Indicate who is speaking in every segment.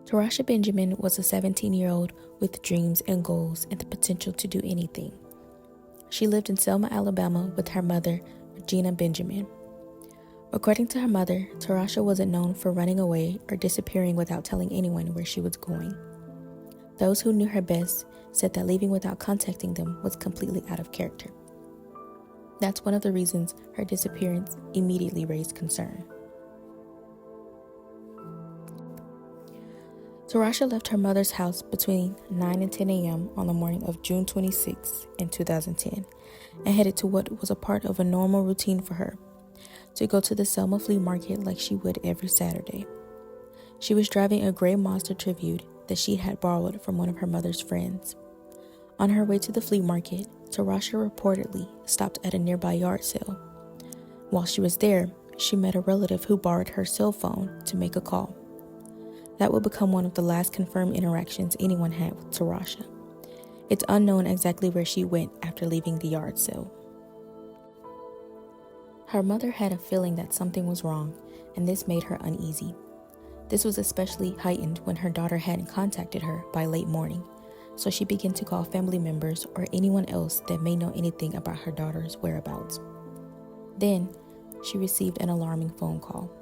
Speaker 1: Tarasha Benjamin was a 17-year-old with dreams and goals and the potential to do anything. She lived in Selma, Alabama with her mother, Regina Benjamin. According to her mother, Tarasha wasn't known for running away or disappearing without telling anyone where she was going. Those who knew her best said that leaving without contacting them was completely out of character. That's one of the reasons her disappearance immediately raised concern. Tarasha left her mother's house between 9 and 10 a.m. on the morning of June 26 in 2010 and headed to what was a part of a normal routine for her, to go to the Selma Flea Market like she would every Saturday. She was driving a gray Mazda Tribute that she had borrowed from one of her mother's friends. On her way to the flea market, Tarasha reportedly stopped at a nearby yard sale. While she was there, she met a relative who borrowed her cell phone to make a call. That would become one of the last confirmed interactions anyone had with Tarasha. It's unknown exactly where she went after leaving the yard sale. Her mother had a feeling that something was wrong, and this made her uneasy. This was especially heightened when her daughter hadn't contacted her by late morning, so she began to call family members or anyone else that may know anything about her daughter's whereabouts. Then, she received an alarming phone call.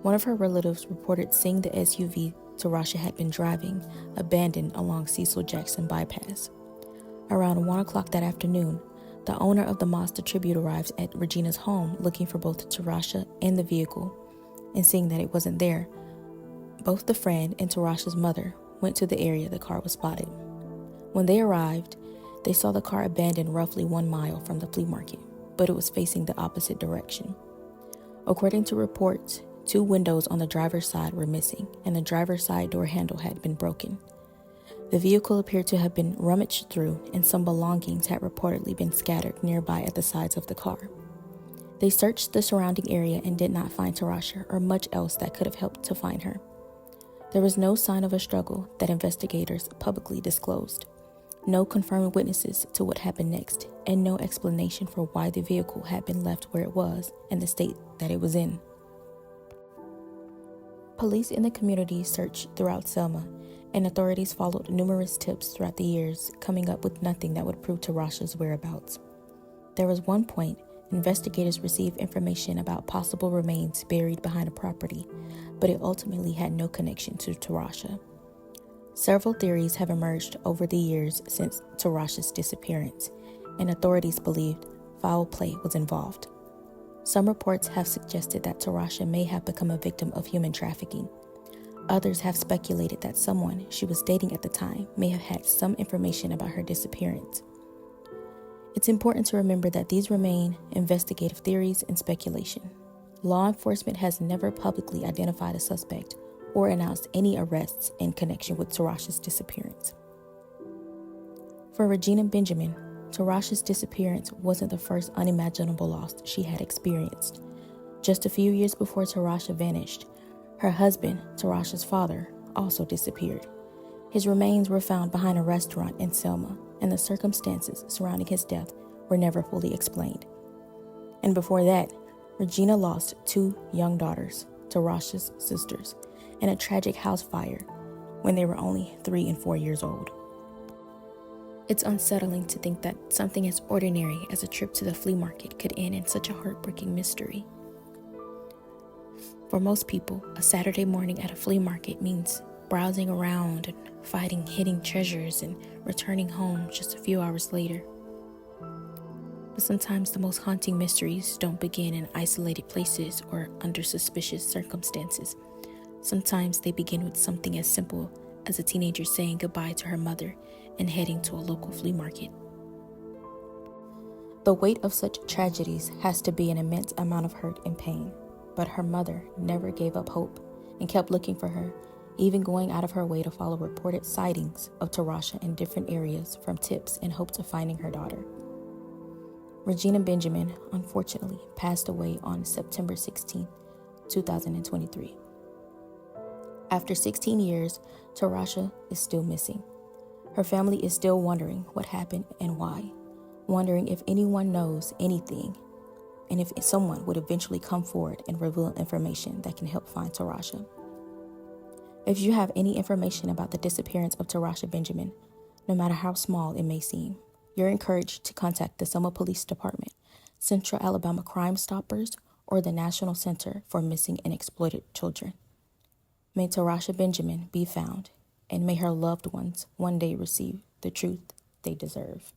Speaker 1: One of her relatives reported seeing the SUV Tarasha had been driving abandoned along Cecil Jackson Bypass. Around 1 o'clock that afternoon, the owner of the Mazda Tribute arrives at Regina's home looking for both Tarasha and the vehicle, and seeing that it wasn't there, both the friend and Tarasha's mother went to the area the car was spotted. When they arrived, they saw the car abandoned roughly 1 mile from the flea market, but it was facing the opposite direction. According to reports, 2 windows on the driver's side were missing, and the driver's side door handle had been broken. The vehicle appeared to have been rummaged through, and some belongings had reportedly been scattered nearby at the sides of the car. They searched the surrounding area and did not find Tarasha or much else that could have helped to find her. There was no sign of a struggle that investigators publicly disclosed, no confirmed witnesses to what happened next, and no explanation for why the vehicle had been left where it was and the state that it was in. Police in the community searched throughout Selma, and authorities followed numerous tips throughout the years, coming up with nothing that would prove Tarasha's whereabouts. There was one point investigators received information about possible remains buried behind a property, but it ultimately had no connection to Tarasha. Several theories have emerged over the years since Tarasha's disappearance, and authorities believed foul play was involved. Some reports have suggested that Tarasha may have become a victim of human trafficking. Others have speculated that someone she was dating at the time may have had some information about her disappearance. It's important to remember that these remain investigative theories and speculation. Law enforcement has never publicly identified a suspect or announced any arrests in connection with Tarasha's disappearance. For Regina Benjamin, Tarasha's disappearance wasn't the first unimaginable loss she had experienced. Just a few years before Tarasha vanished, her husband, Tarasha's father, also disappeared. His remains were found behind a restaurant in Selma, and the circumstances surrounding his death were never fully explained. And before that, Regina lost 2 young daughters, Tarasha's sisters, in a tragic house fire when they were only 3 and 4 years old. It's unsettling to think that something as ordinary as a trip to the flea market could end in such a heartbreaking mystery. For most people, a Saturday morning at a flea market means browsing around and finding hidden treasures and returning home just a few hours later. But sometimes the most haunting mysteries don't begin in isolated places or under suspicious circumstances. Sometimes they begin with something as simple as a teenager saying goodbye to her mother and heading to a local flea market. The weight of such tragedies has to be an immense amount of hurt and pain, but her mother never gave up hope and kept looking for her, even going out of her way to follow reported sightings of Tarasha in different areas from tips in hopes of finding her daughter. Regina Benjamin, unfortunately, passed away on September 16, 2023. After 16 years, Tarasha is still missing. Her family is still wondering what happened and why, wondering if anyone knows anything, and if someone would eventually come forward and reveal information that can help find Tarasha. If you have any information about the disappearance of Tarasha Benjamin, no matter how small it may seem, you're encouraged to contact the Selma Police Department, Central Alabama CrimeStoppers, or the National Center for Missing and Exploited Children. May Tarasha Benjamin be found, and may her loved ones one day receive the truth they deserve.